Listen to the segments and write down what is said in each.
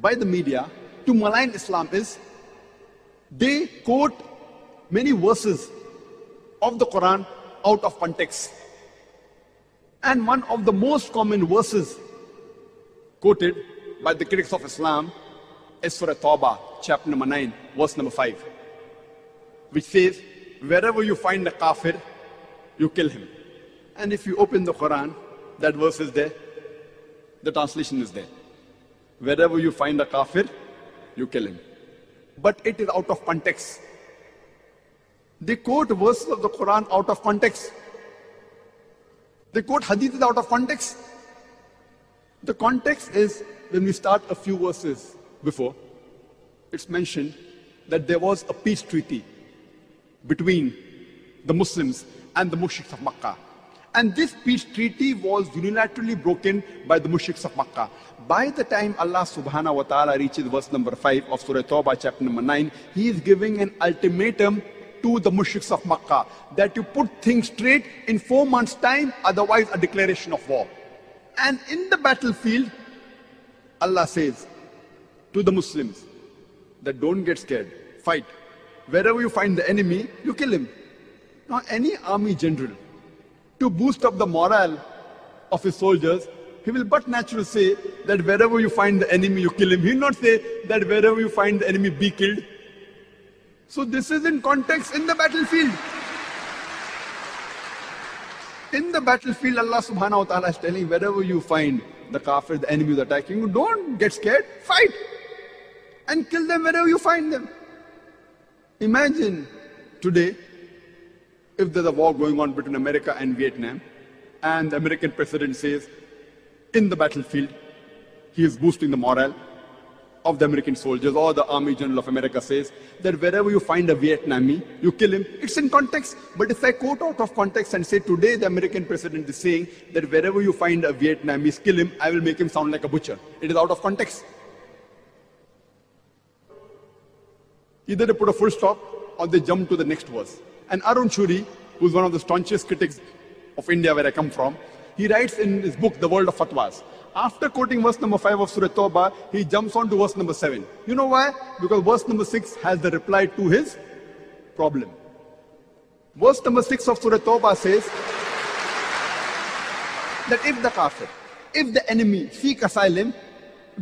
by the media to malign Islam is they quote many verses of the Quran out of context. And one of the most common verses quoted by the critics of Islam is Surah Tawbah, chapter number 9, verse number 5, which says, wherever you find a kafir, you kill him. And if you open the Quran, that verse is there, the translation is there. Wherever you find a kafir, you kill him. But it is out of context. They quote verses of the Quran out of context. They quote hadiths out of context. The context is when we start a few verses before, it's mentioned that there was a peace treaty between the Muslims and the mushriks of Makkah. And this peace treaty was unilaterally broken by the mushriks of Makkah. By the time Allah subhanahu wa ta'ala reaches verse number 5 of Surah Tawbah chapter number 9, He is giving an ultimatum to the mushriks of Makkah that you put things straight in 4 months' time, otherwise a declaration of war. And in the battlefield, Allah says to the Muslims that don't get scared, fight. Wherever you find the enemy, you kill him. Now any army general, to boost up the morale of his soldiers, he will but naturally say that wherever you find the enemy, you kill him. He will not say that wherever you find the enemy, be killed. So this is in context in the battlefield. In the battlefield, Allah subhanahu wa ta'ala is telling, wherever you find the kafir, the enemy is attacking you, don't get scared, fight. And kill them wherever you find them. Imagine today, if there's a war going on between America and Vietnam, and the American president says, in the battlefield, he is boosting the morale of the American soldiers, or the Army General of America says that wherever you find a Vietnamese, you kill him. It's in context. But if I quote out of context and say today the American president is saying that wherever you find a Vietnamese, kill him, I will make him sound like a butcher. It is out of context. Either they put a full stop or they jump to the next verse. And Arun Shuri, who's one of the staunchest critics of India where I come from, he writes in his book, The World of Fatwas. After quoting verse number 5 of Surah Tawbah, he jumps on to verse number 7. You know why? Because verse number 6 has the reply to his problem. Verse number 6 of Surah Tawbah says that if the kafir, if the enemy seek asylum,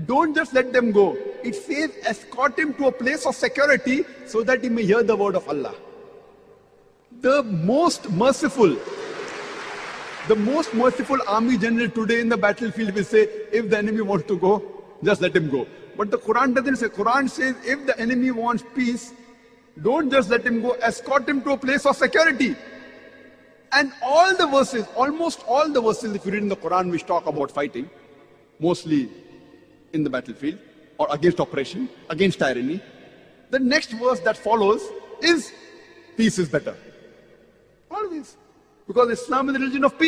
don't just let them go. It says escort him to a place of security so that he may hear the word of Allah. The most merciful army general today in the battlefield will say, if the enemy wants to go, just let him go. But the Quran doesn't say. Quran says, if the enemy wants peace, don't just let him go, escort him to a place of security. And all the verses, almost all the verses, if you read in the Quran, which talk about fighting, mostly in the battlefield, or against oppression, against tyranny, the next verse that follows is, peace is better. Always. Because Islam is the religion of peace.